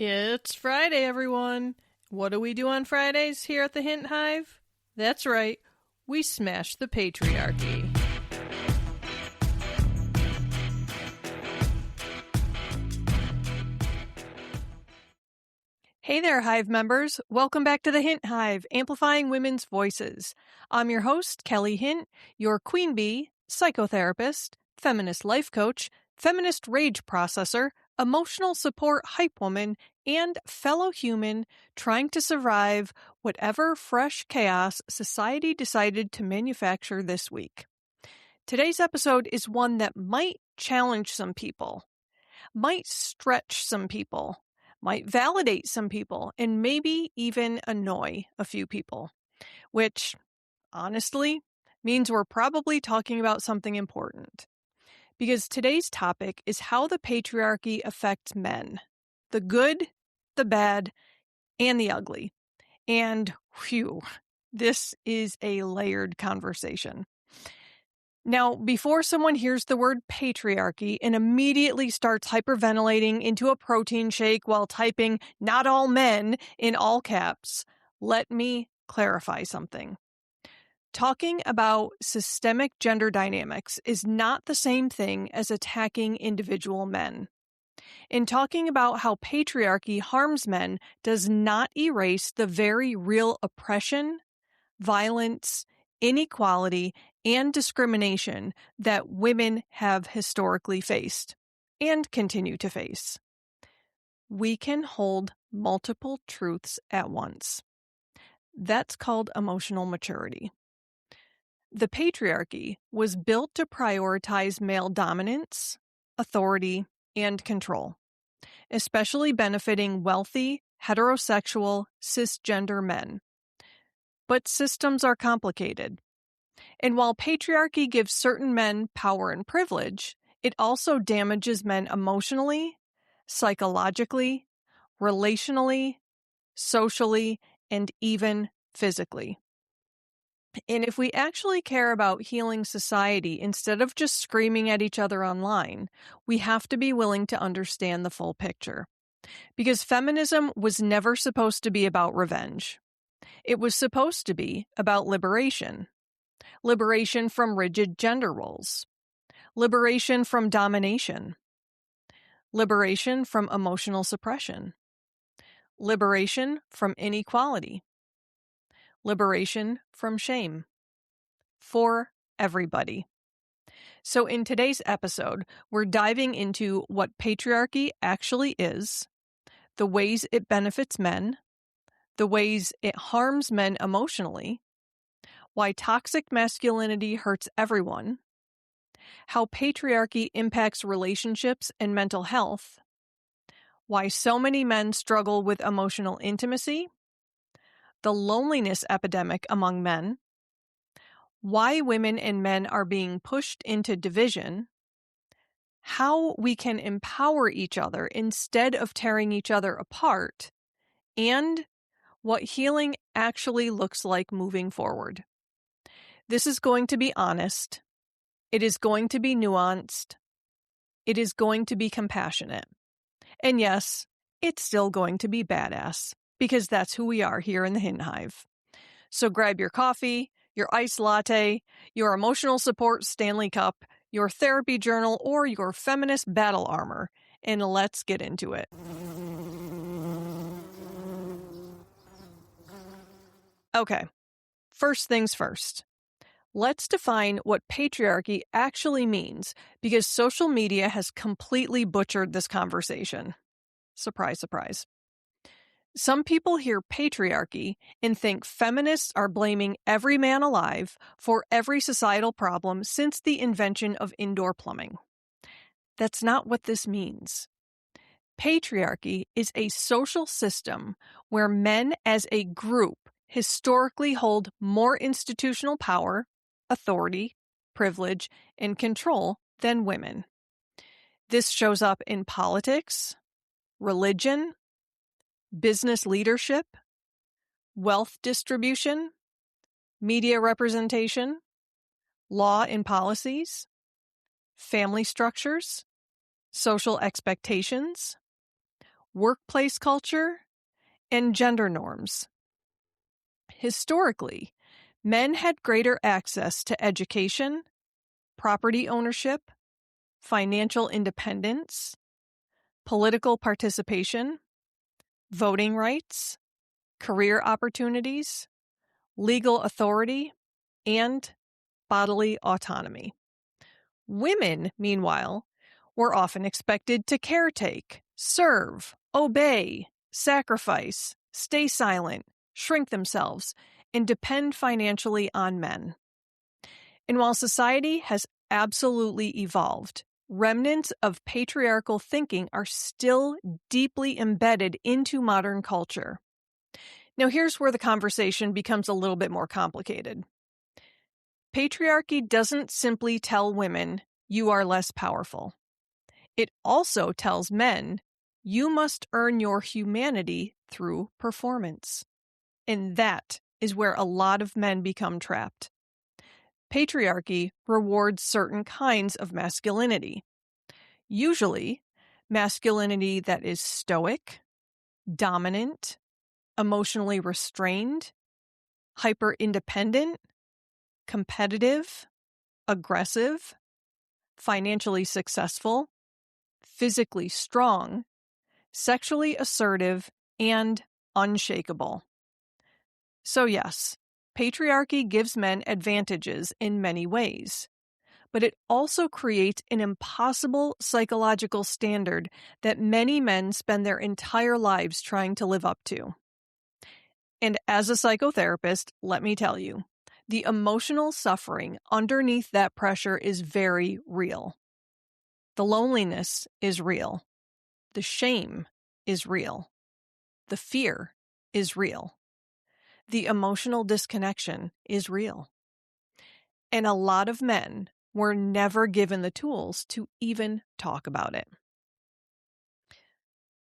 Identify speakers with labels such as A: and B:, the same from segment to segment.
A: It's Friday, everyone. What do we do on Fridays here at the Hint Hive? That's right, we smash the patriarchy. Hey there, Hive members. Welcome back to the Hint Hive, Amplifying Women's Voices. I'm your host, Kelly Hint, your queen bee, psychotherapist, feminist life coach, feminist rage processor, emotional support hype woman, and fellow human trying to survive whatever fresh chaos society decided to manufacture this week. Today's episode is one that might challenge some people, might stretch some people, might validate some people, and maybe even annoy a few people, which, honestly, means we're probably talking about something important. Because today's topic is how the patriarchy affects men. The good, the bad, and the ugly. And whew, this is a layered conversation. Now, before someone hears the word patriarchy and immediately starts hyperventilating into a protein shake while typing "not all men" in all caps, let me clarify something. Talking about systemic gender dynamics is not the same thing as attacking individual men. And talking about how patriarchy harms men does not erase the very real oppression, violence, inequality, and discrimination that women have historically faced and continue to face. We can hold multiple truths at once. That's called emotional maturity. The patriarchy was built to prioritize male dominance, authority, and control, especially benefiting wealthy, heterosexual, cisgender men. But systems are complicated. And while patriarchy gives certain men power and privilege, it also damages men emotionally, psychologically, relationally, socially, and even physically. And if we actually care about healing society instead of just screaming at each other online, we have to be willing to understand the full picture. Because feminism was never supposed to be about revenge. It was supposed to be about liberation. Liberation from rigid gender roles. Liberation from domination. Liberation from emotional suppression. Liberation from inequality. Liberation from shame. For everybody. So in today's episode, we're diving into what patriarchy actually is, the ways it benefits men, the ways it harms men emotionally, why toxic masculinity hurts everyone, how patriarchy impacts relationships and mental health, why so many men struggle with emotional intimacy, the loneliness epidemic among men, why women and men are being pushed into division, how we can empower each other instead of tearing each other apart, and what healing actually looks like moving forward. This is going to be honest. It is going to be nuanced. It is going to be compassionate. And yes, it's still going to be badass, because that's who we are here in the Hint Hive. So grab your coffee, your iced latte, your emotional support Stanley Cup, your therapy journal, or your feminist battle armor, and let's get into it. Okay, first things first. Let's define what patriarchy actually means, because social media has completely butchered this conversation. Surprise, surprise. Some people hear patriarchy and think feminists are blaming every man alive for every societal problem since the invention of indoor plumbing. That's not what this means. Patriarchy is a social system where men as a group historically hold more institutional power, authority, privilege, and control than women. This shows up in politics, religion, business leadership, wealth distribution, media representation, law and policies, family structures, social expectations, workplace culture, and gender norms. Historically, men had greater access to education, property ownership, financial independence, political participation, voting rights, career opportunities, legal authority, and bodily autonomy. Women, meanwhile, were often expected to caretake, serve, obey, sacrifice, stay silent, shrink themselves, and depend financially on men. And while society has absolutely evolved, remnants of patriarchal thinking are still deeply embedded into modern culture. Now, here's where the conversation becomes a little bit more complicated. Patriarchy doesn't simply tell women, you are less powerful. It also tells men, you must earn your humanity through performance. And that is where a lot of men become trapped. Patriarchy rewards certain kinds of masculinity. Usually, masculinity that is stoic, dominant, emotionally restrained, hyper-independent, competitive, aggressive, financially successful, physically strong, sexually assertive, and unshakable. So yes, patriarchy gives men advantages in many ways, but it also creates an impossible psychological standard that many men spend their entire lives trying to live up to. And as a psychotherapist, let me tell you, the emotional suffering underneath that pressure is very real. The loneliness is real. The shame is real. The fear is real. The emotional disconnection is real. And a lot of men were never given the tools to even talk about it.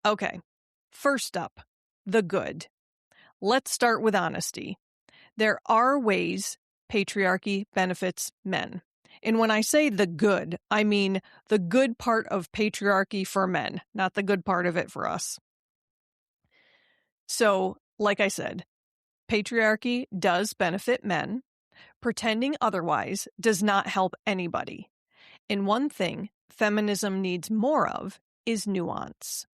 A: Okay, first up, the good. Let's start with honesty. There are ways patriarchy benefits men. And when I say the good, I mean the good part of patriarchy for men, not the good part of it for us. So, like I said, patriarchy does benefit men. Pretending otherwise does not help anybody. And one thing feminism needs more of is nuance.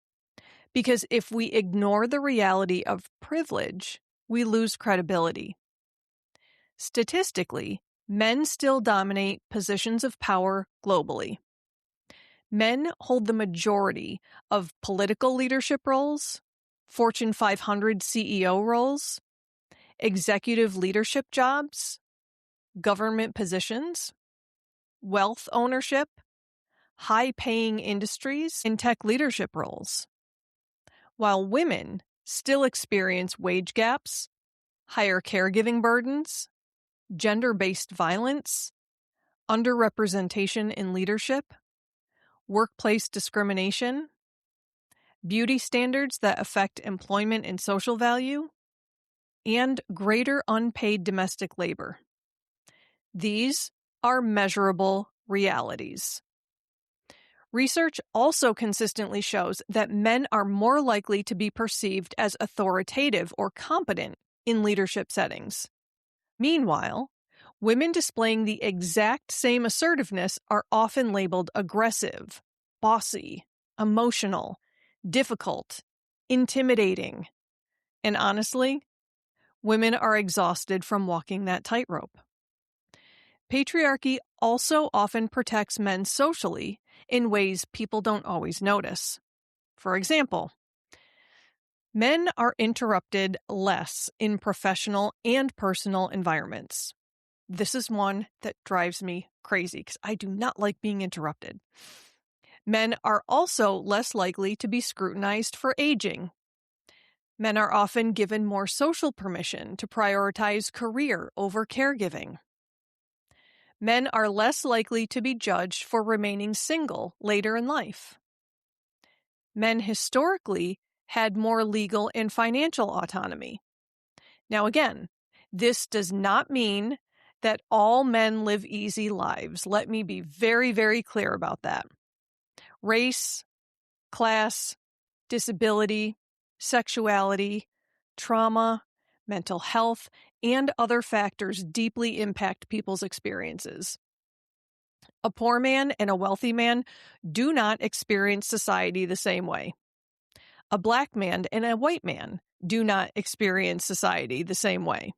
A: Because if we ignore the reality of privilege, we lose credibility. Statistically, men still dominate positions of power globally. Men hold the majority of political leadership roles, Fortune 500 CEO roles, executive leadership jobs, government positions, wealth ownership, high-paying industries, and tech leadership roles, while women still experience wage gaps, higher caregiving burdens, gender-based violence, underrepresentation in leadership, workplace discrimination, beauty standards that affect employment and social value, and greater unpaid domestic labor. These are measurable realities. Research also consistently shows that men are more likely to be perceived as authoritative or competent in leadership settings. Meanwhile, women displaying the exact same assertiveness are often labeled aggressive, bossy, emotional, difficult, intimidating. And honestly, women are exhausted from walking that tightrope. Patriarchy also often protects men socially in ways people don't always notice. For example, men are interrupted less in professional and personal environments. This is one that drives me crazy because I do not like being interrupted. Men are also less likely to be scrutinized for aging. Men are often given more social permission to prioritize career over caregiving. Men are less likely to be judged for remaining single later in life. Men historically had more legal and financial autonomy. Now again, this does not mean that all men live easy lives. Let me be very, very clear about that. Race, class, disability, sexuality, trauma, mental health, and other factors deeply impact people's experiences. A poor man and a wealthy man do not experience society the same way. A black man and a white man do not experience society the same way.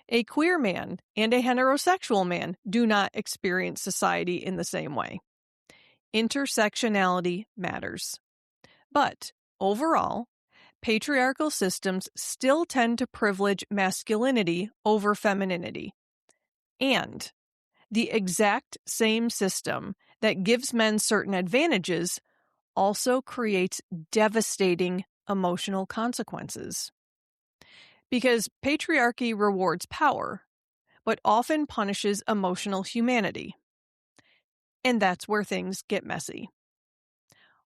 A: A queer man and a heterosexual man do not experience society in the same way. Intersectionality matters. But overall, patriarchal systems still tend to privilege masculinity over femininity. And the exact same system that gives men certain advantages also creates devastating emotional consequences. Because patriarchy rewards power, but often punishes emotional humanity. And that's where things get messy.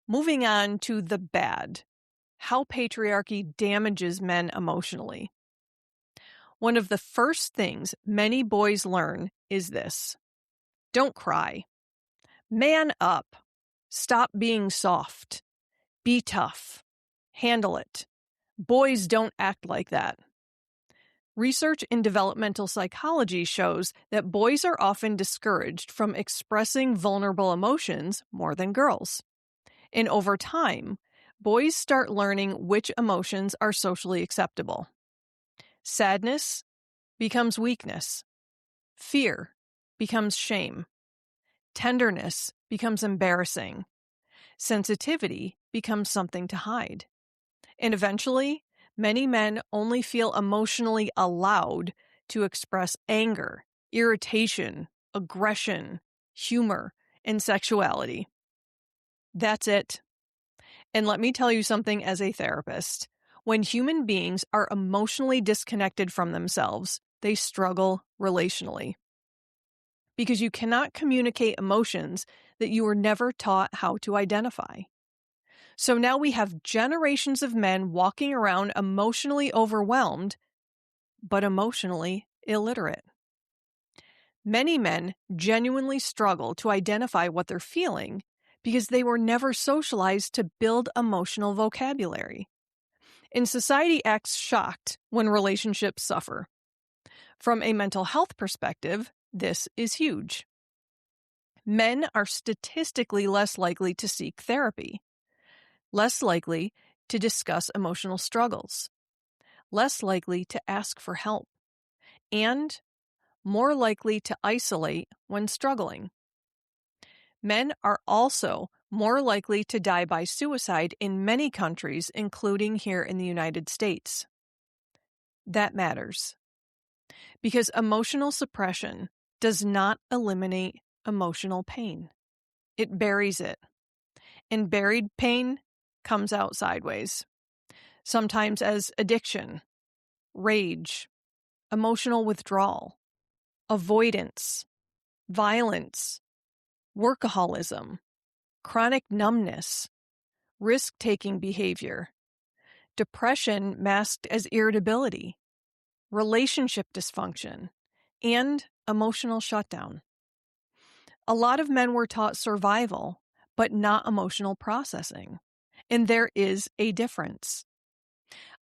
A: Moving on to the bad, how patriarchy damages men emotionally. One of the first things many boys learn is this: don't cry. Man up. Stop being soft. Be tough. Handle it. Boys don't act like that. Research in developmental psychology shows that boys are often discouraged from expressing vulnerable emotions more than girls. And over time, boys start learning which emotions are socially acceptable. Sadness becomes weakness. Fear becomes shame. Tenderness becomes embarrassing. Sensitivity becomes something to hide. And eventually, many men only feel emotionally allowed to express anger, irritation, aggression, humor, and sexuality. That's it. And let me tell you something as a therapist. When human beings are emotionally disconnected from themselves, they struggle relationally. Because you cannot communicate emotions that you were never taught how to identify. So now we have generations of men walking around emotionally overwhelmed, but emotionally illiterate. Many men genuinely struggle to identify what they're feeling because they were never socialized to build emotional vocabulary. And society acts shocked when relationships suffer. From a mental health perspective, this is huge. Men are statistically less likely to seek therapy, less likely to discuss emotional struggles, less likely to ask for help, and more likely to isolate when struggling. Men are also more likely to die by suicide in many countries, including here in the United States. That matters. Because emotional suppression does not eliminate emotional pain. It buries it. And buried pain comes out sideways, sometimes as addiction, rage, emotional withdrawal, avoidance, violence, workaholism, chronic numbness, risk-taking behavior, depression masked as irritability, relationship dysfunction, and emotional shutdown. A lot of men were taught survival, but not emotional processing. And there is a difference.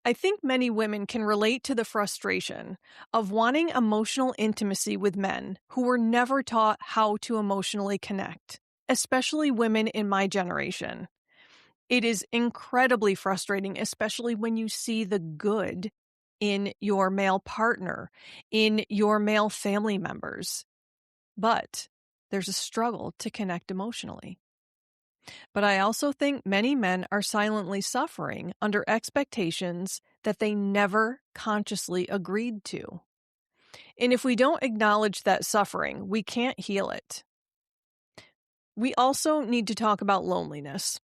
A: I think many women can relate to the frustration of wanting emotional intimacy with men who were never taught how to emotionally connect, especially women in my generation. It is incredibly frustrating, especially when you see the good in your male partner, in your male family members. But there's a struggle to connect emotionally. But I also think many men are silently suffering under expectations that they never consciously agreed to. And if we don't acknowledge that suffering, we can't heal it. We also need to talk about loneliness,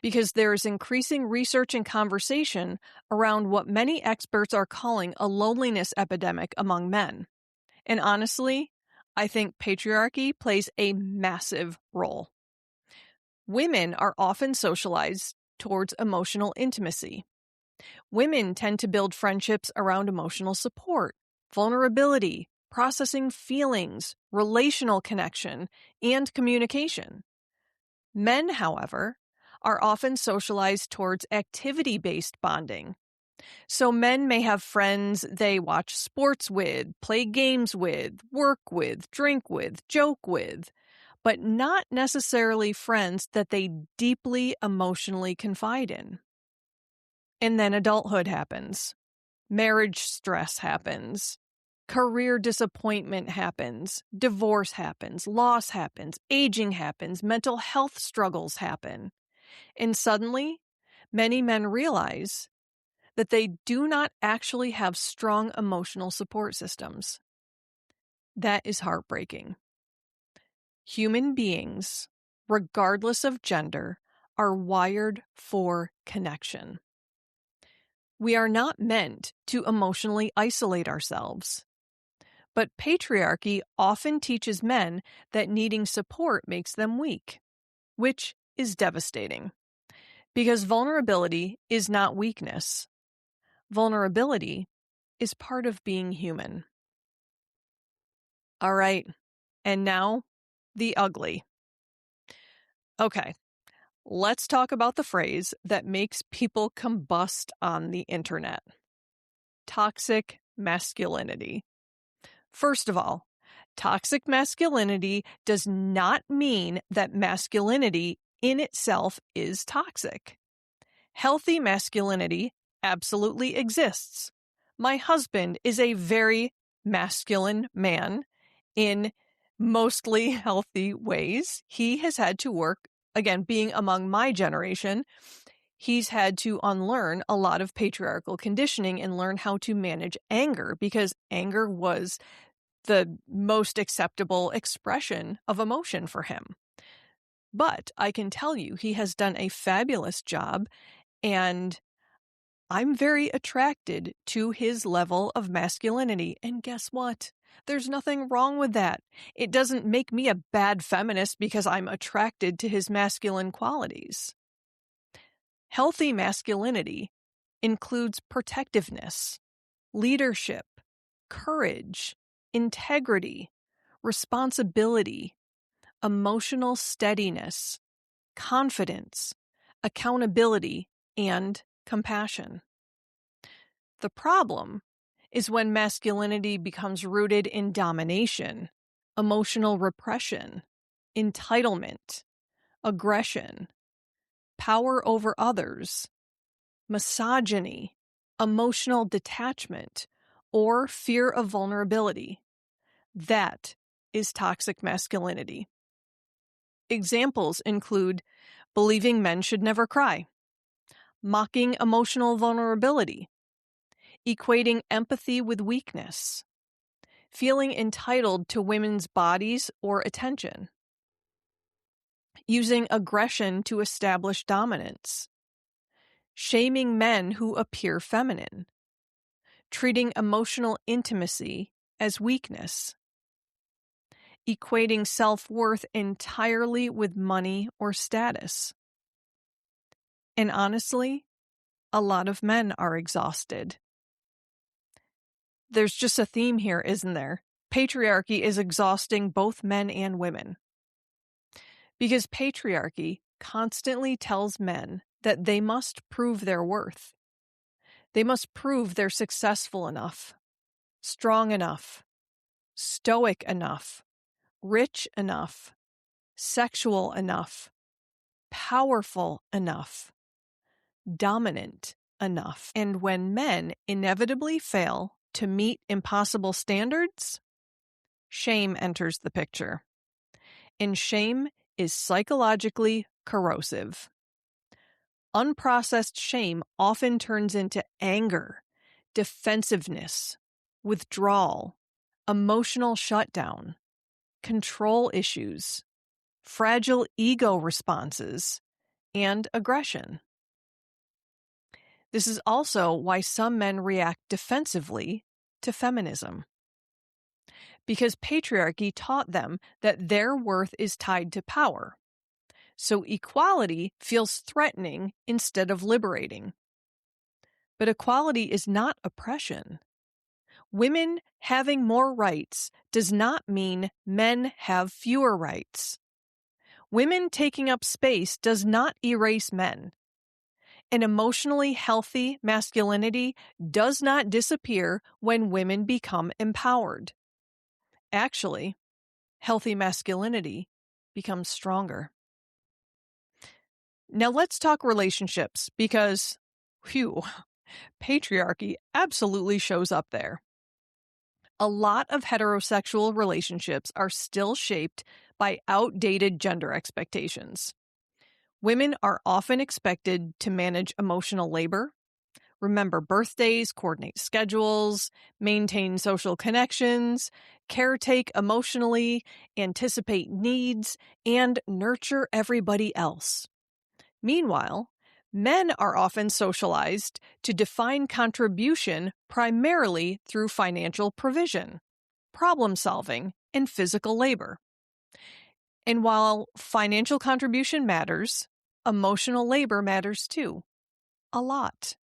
A: because there is increasing research and conversation around what many experts are calling a loneliness epidemic among men. And honestly, I think patriarchy plays a massive role. Women are often socialized towards emotional intimacy. Women tend to build friendships around emotional support, vulnerability, processing feelings, relational connection, and communication. Men, however, are often socialized towards activity-based bonding. So men may have friends they watch sports with, play games with, work with, drink with, joke with, but not necessarily friends that they deeply emotionally confide in. And then adulthood happens. Marriage stress happens. Career disappointment happens. Divorce happens. Loss happens. Aging happens. Mental health struggles happen. And suddenly, many men realize that they do not actually have strong emotional support systems. That is heartbreaking. Human beings, regardless of gender, are wired for connection. We are not meant to emotionally isolate ourselves. But patriarchy often teaches men that needing support makes them weak, which is devastating. Because vulnerability is not weakness. Vulnerability is part of being human. All right, and now, the ugly. Okay, let's talk about the phrase that makes people combust on the internet. Toxic masculinity. First of all, toxic masculinity does not mean that masculinity in itself is toxic. Healthy masculinity absolutely exists. My husband is a very masculine man in mostly healthy ways. He has had to work, again, being among my generation, he's had to unlearn a lot of patriarchal conditioning and learn how to manage anger because anger was the most acceptable expression of emotion for him. But I can tell you, he has done a fabulous job, and I'm very attracted to his level of masculinity. And guess what? There's nothing wrong with that. It doesn't make me a bad feminist because I'm attracted to his masculine qualities. Healthy masculinity includes protectiveness, leadership, courage, integrity, responsibility, emotional steadiness, confidence, accountability, and compassion. The problem is when masculinity becomes rooted in domination, emotional repression, entitlement, aggression, power over others, misogyny, emotional detachment, or fear of vulnerability. That is toxic masculinity. Examples include believing men should never cry, mocking emotional vulnerability, equating empathy with weakness, feeling entitled to women's bodies or attention, using aggression to establish dominance, shaming men who appear feminine, treating emotional intimacy as weakness, equating self-worth entirely with money or status. And honestly, a lot of men are exhausted. There's just a theme here, isn't there? Patriarchy is exhausting both men and women. Because patriarchy constantly tells men that they must prove their worth. They must prove they're successful enough, strong enough, stoic enough, rich enough, sexual enough, powerful enough, dominant enough. And when men inevitably fail to meet impossible standards, shame enters the picture. And shame is psychologically corrosive. Unprocessed shame often turns into anger, defensiveness, withdrawal, emotional shutdown, control issues, fragile ego responses, and aggression. This is also why some men react defensively to feminism. Because patriarchy taught them that their worth is tied to power. So equality feels threatening instead of liberating. But equality is not oppression. Women having more rights does not mean men have fewer rights. Women taking up space does not erase men. An emotionally healthy masculinity does not disappear when women become empowered. Actually, healthy masculinity becomes stronger. Now let's talk relationships because, patriarchy absolutely shows up there. A lot of heterosexual relationships are still shaped by outdated gender expectations. Women are often expected to manage emotional labor, remember birthdays, coordinate schedules, maintain social connections, caretake emotionally, anticipate needs, and nurture everybody else. Meanwhile, men are often socialized to define contribution primarily through financial provision, problem solving, and physical labor. And while financial contribution matters, emotional labor matters too. A lot.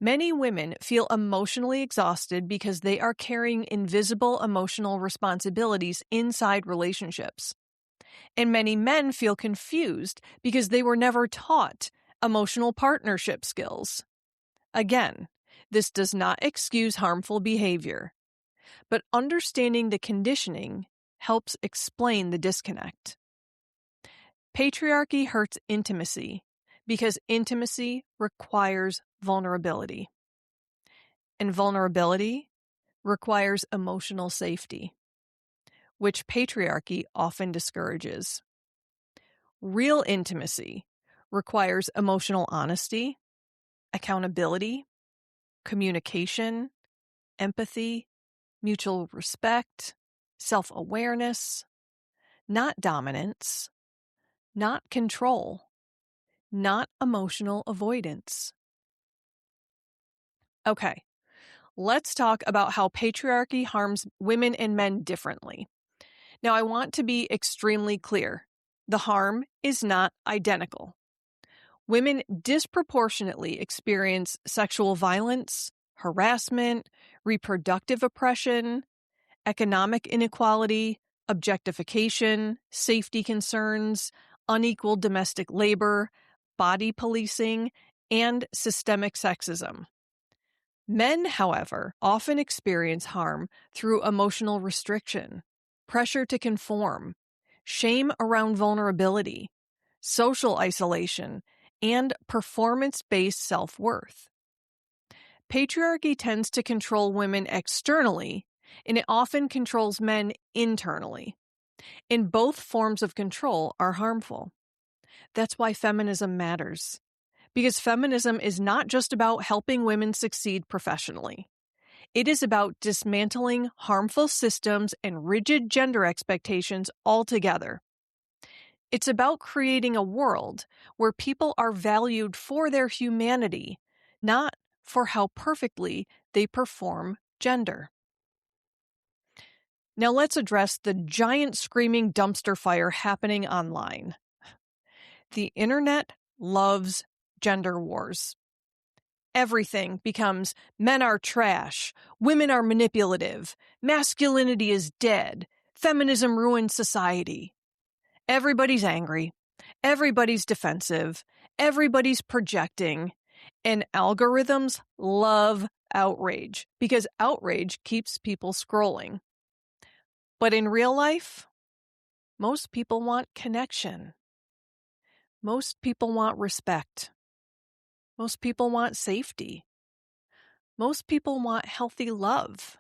A: Many women feel emotionally exhausted because they are carrying invisible emotional responsibilities inside relationships. And many men feel confused because they were never taught emotional partnership skills. Again, this does not excuse harmful behavior, but understanding the conditioning helps explain the disconnect. Patriarchy hurts intimacy because intimacy requires vulnerability. And vulnerability requires emotional safety, which patriarchy often discourages. Real intimacy requires emotional honesty, accountability, communication, empathy, mutual respect, self-awareness, not dominance, not control, not emotional avoidance. Okay, let's talk about how patriarchy harms women and men differently. Now, I want to be extremely clear. The harm is not identical. Women disproportionately experience sexual violence, harassment, reproductive oppression, economic inequality, objectification, safety concerns, unequal domestic labor, body policing, and systemic sexism. Men, however, often experience harm through emotional restriction, pressure to conform, shame around vulnerability, social isolation, and performance-based self-worth. Patriarchy tends to control women externally, and it often controls men internally. And both forms of control are harmful. That's why feminism matters. Because feminism is not just about helping women succeed professionally. It is about dismantling harmful systems and rigid gender expectations altogether. It's about creating a world where people are valued for their humanity, not for how perfectly they perform gender. Now let's address the giant screaming dumpster fire happening online. The internet loves gender wars. Everything becomes men are trash, women are manipulative, masculinity is dead, feminism ruins society. Everybody's angry, everybody's defensive, everybody's projecting, and algorithms love outrage because outrage keeps people scrolling. But in real life, most people want connection. Most people want respect. Most people want safety. Most people want healthy love.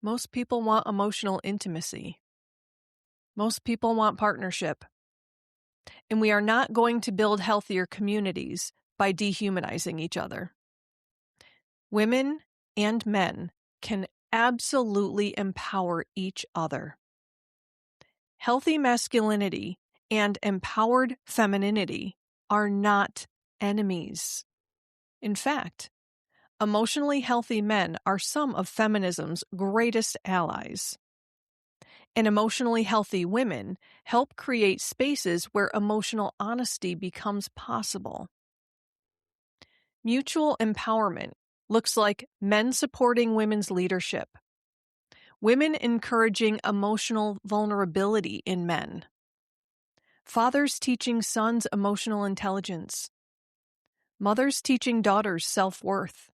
A: Most people want emotional intimacy. Most people want partnership. And we are not going to build healthier communities by dehumanizing each other. Women and men can absolutely empower each other. Healthy masculinity and empowered femininity are not enemies. In fact, emotionally healthy men are some of feminism's greatest allies. And emotionally healthy women help create spaces where emotional honesty becomes possible. Mutual empowerment looks like men supporting women's leadership, women encouraging emotional vulnerability in men, Fathers teaching sons emotional intelligence. Mothers teaching daughters self-worth.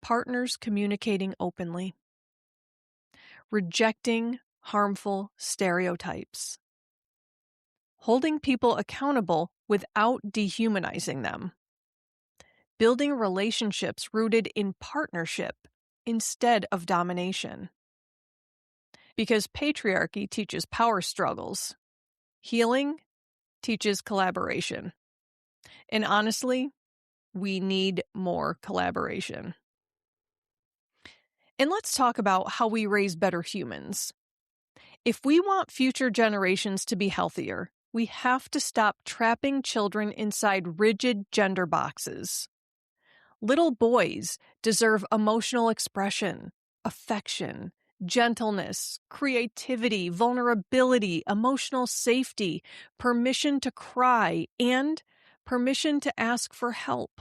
A: Partners communicating openly. Rejecting harmful stereotypes. Holding people accountable without dehumanizing them. Building relationships rooted in partnership instead of domination. Because patriarchy teaches power struggles, healing teaches collaboration. And honestly, we need more collaboration. And let's talk about how we raise better humans. If we want future generations to be healthier, we have to stop trapping children inside rigid gender boxes. Little boys deserve emotional expression, affection, gentleness, creativity, vulnerability, emotional safety, permission to cry, and permission to ask for help.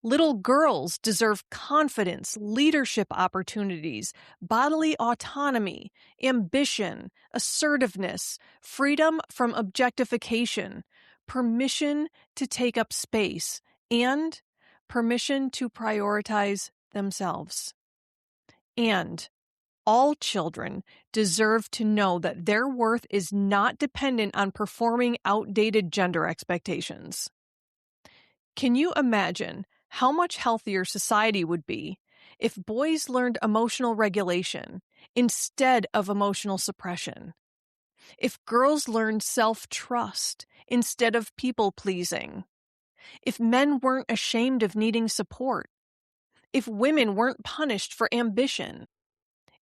A: Little girls deserve confidence, leadership opportunities, bodily autonomy, ambition, assertiveness, freedom from objectification, permission to take up space, and permission to prioritize themselves. And all children deserve to know that their worth is not dependent on performing outdated gender expectations. Can you imagine how much healthier society would be if boys learned emotional regulation instead of emotional suppression? If girls learned self-trust instead of people-pleasing? If men weren't ashamed of needing support? If women weren't punished for ambition?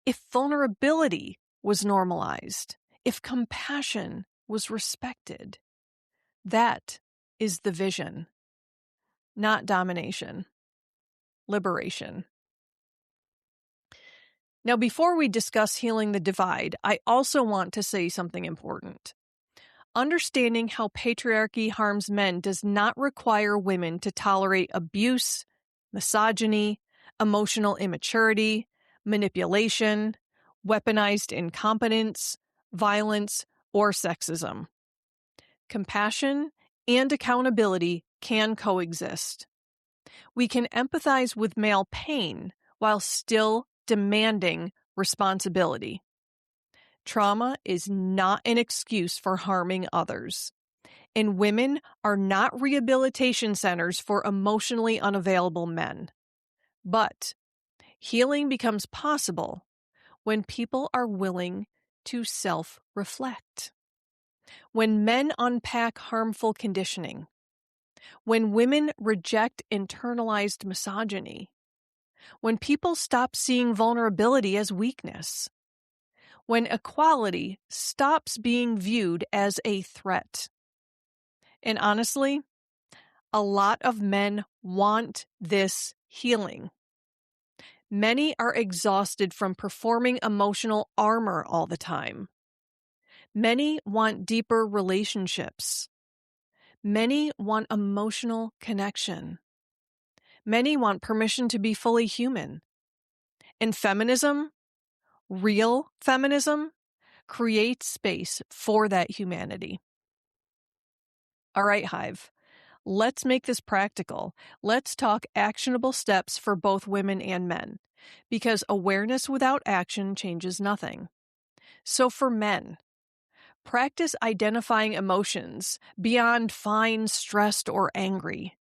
A: If vulnerability was normalized? If compassion was respected? That is the vision. Not domination. Liberation. Now, before we discuss healing the divide, I also want to say something important. Understanding how patriarchy harms men does not require women to tolerate abuse, misogyny, emotional immaturity, manipulation, weaponized incompetence, violence, or sexism. Compassion and accountability can coexist. We can empathize with male pain while still demanding responsibility. Trauma is not an excuse for harming others, and women are not rehabilitation centers for emotionally unavailable men. But healing becomes possible when people are willing to self-reflect. When men unpack harmful conditioning. When women reject internalized misogyny. When people stop seeing vulnerability as weakness. When equality stops being viewed as a threat. And honestly, a lot of men want this healing. Many are exhausted from performing emotional armor all the time. Many want deeper relationships. Many want emotional connection. Many want permission to be fully human. And feminism, real feminism, creates space for that humanity. All right, Hive, let's make this practical. Let's talk actionable steps for both women and men, because awareness without action changes nothing. So for men, practice identifying emotions beyond fine, stressed, or angry.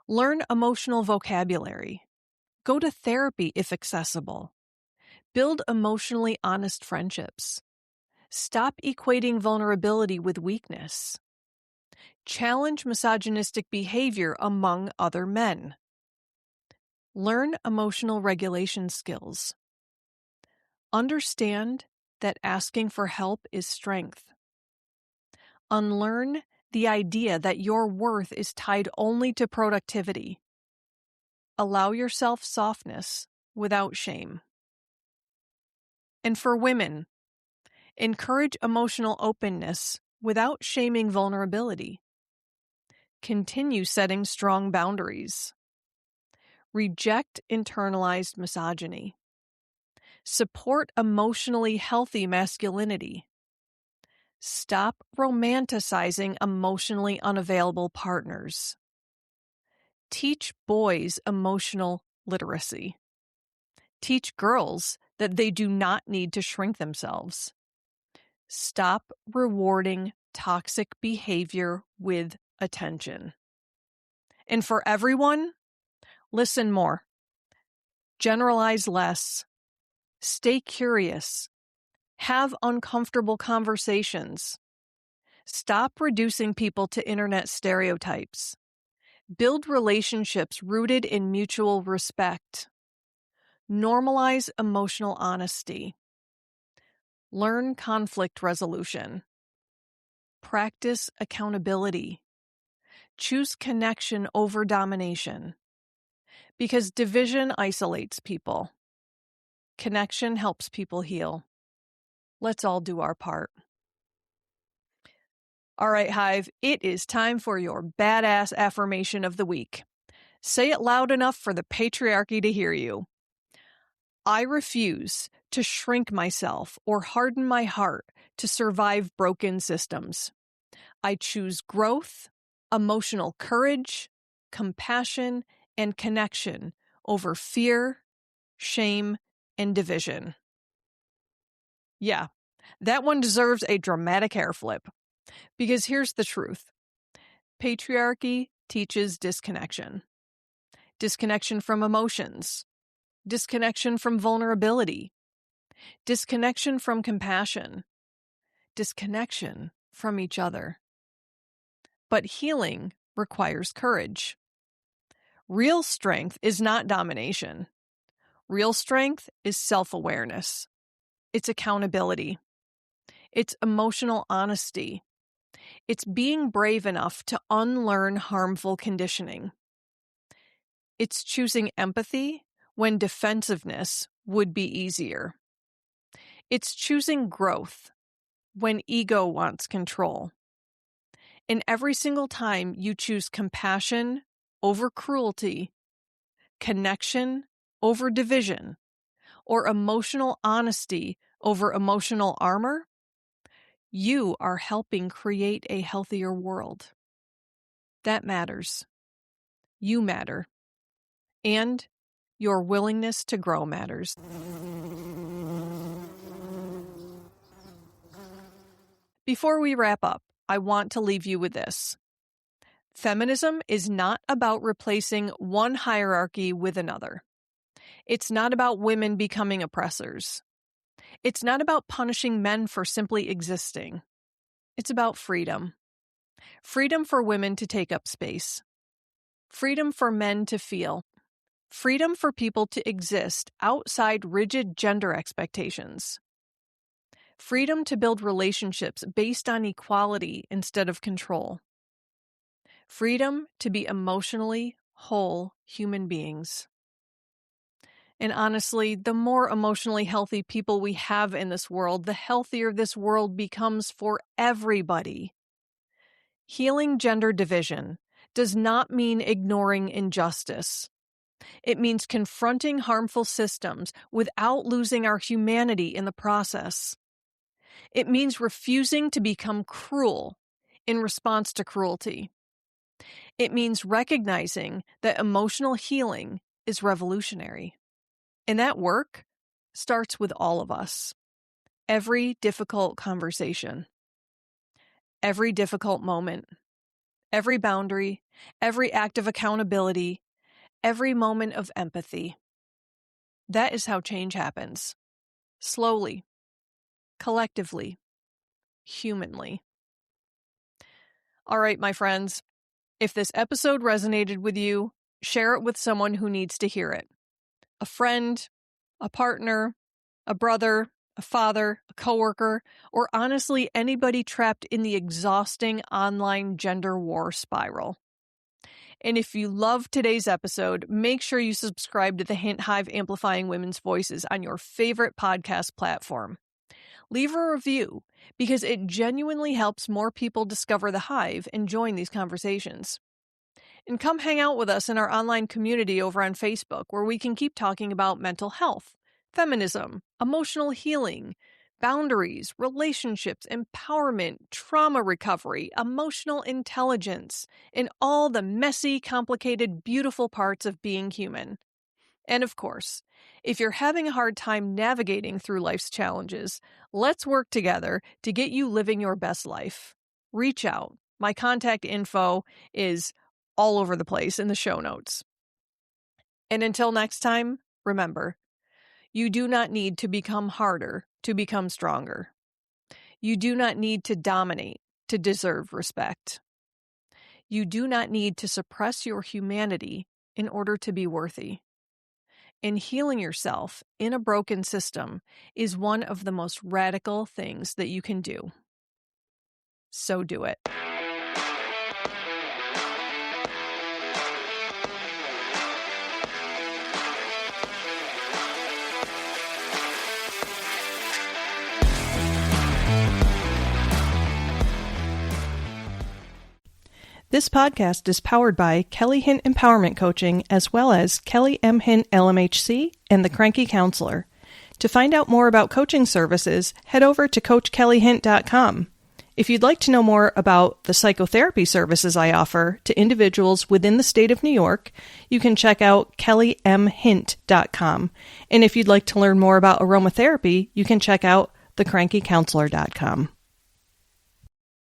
A: Learn emotional vocabulary. Go to therapy if accessible. Build emotionally honest friendships. Stop equating vulnerability with weakness. Challenge misogynistic behavior among other men. Learn emotional regulation skills. Understand that asking for help is strength. Unlearn the idea that your worth is tied only to productivity. Allow yourself softness without shame. And for women, encourage emotional openness without shaming vulnerability. Continue setting strong boundaries. Reject internalized misogyny. Support emotionally healthy masculinity. Stop romanticizing emotionally unavailable partners. Teach boys emotional literacy. Teach girls that they do not need to shrink themselves. Stop rewarding toxic behavior with attention. And for everyone, listen more. Generalize less. Stay curious. Have uncomfortable conversations. Stop reducing people to internet stereotypes. Build relationships rooted in mutual respect. Normalize emotional honesty. Learn conflict resolution. Practice accountability. Choose connection over domination. Because division isolates people. Connection helps people heal. Let's all do our part. All right, Hive, it is time for your badass affirmation of the week. Say it loud enough for the patriarchy to hear you. I refuse to shrink myself or harden my heart to survive broken systems. I choose growth, emotional courage, compassion, and connection over fear, shame, and division. Yeah, that one deserves a dramatic hair flip. Because here's the truth. Patriarchy teaches disconnection. Disconnection from emotions. Disconnection from vulnerability. Disconnection from compassion. Disconnection from each other. But healing requires courage. Real strength is not domination. Real strength is self-awareness. It's accountability. It's emotional honesty. It's being brave enough to unlearn harmful conditioning. It's choosing empathy when defensiveness would be easier. It's choosing growth when ego wants control. And every single time you choose compassion over cruelty, connection over division, or emotional honesty over emotional armor, you are helping create a healthier world. That matters. You matter. And your willingness to grow matters. Before we wrap up, I want to leave you with this. Feminism is not about replacing one hierarchy with another. It's not about women becoming oppressors. It's not about punishing men for simply existing. It's about freedom. Freedom for women to take up space. Freedom for men to feel. Freedom for people to exist outside rigid gender expectations. Freedom to build relationships based on equality instead of control. Freedom to be emotionally whole human beings. And honestly, the more emotionally healthy people we have in this world, the healthier this world becomes for everybody. Healing gender division does not mean ignoring injustice. It means confronting harmful systems without losing our humanity in the process. It means refusing to become cruel in response to cruelty. It means recognizing that emotional healing is revolutionary. And that work starts with all of us. Every difficult conversation, every difficult moment, every boundary, every act of accountability, every moment of empathy. That is how change happens. Slowly, collectively, humanly. All right, my friends, if this episode resonated with you, share it with someone who needs to hear it. A friend, a partner, a brother, a father, a coworker, or honestly anybody trapped in the exhausting online gender war spiral. And if you love today's episode, make sure you subscribe to the Hint Hive Amplifying Women's Voices on your favorite podcast platform. Leave a review because it genuinely helps more people discover the Hive and join these conversations. And come hang out with us in our online community over on Facebook, where we can keep talking about mental health, feminism, emotional healing, boundaries, relationships, empowerment, trauma recovery, emotional intelligence, and all the messy, complicated, beautiful parts of being human. And of course, if you're having a hard time navigating through life's challenges, let's work together to get you living your best life. Reach out. My contact info is all over the place in the show notes. And until next time, remember, you do not need to become harder to become stronger. You do not need to dominate to deserve respect. You do not need to suppress your humanity in order to be worthy. And healing yourself in a broken system is one of the most radical things that you can do. So do it. This podcast is powered by Kelly Hint Empowerment Coaching, as well as Kelly M. Hint LMHC and The Cranky Counselor. To find out more about coaching services, head over to CoachKellyHint.com. If you'd like to know more about the psychotherapy services I offer to individuals within the state of New York, you can check out KellyMHint.com. And if you'd like to learn more about aromatherapy, you can check out TheCrankyCounselor.com.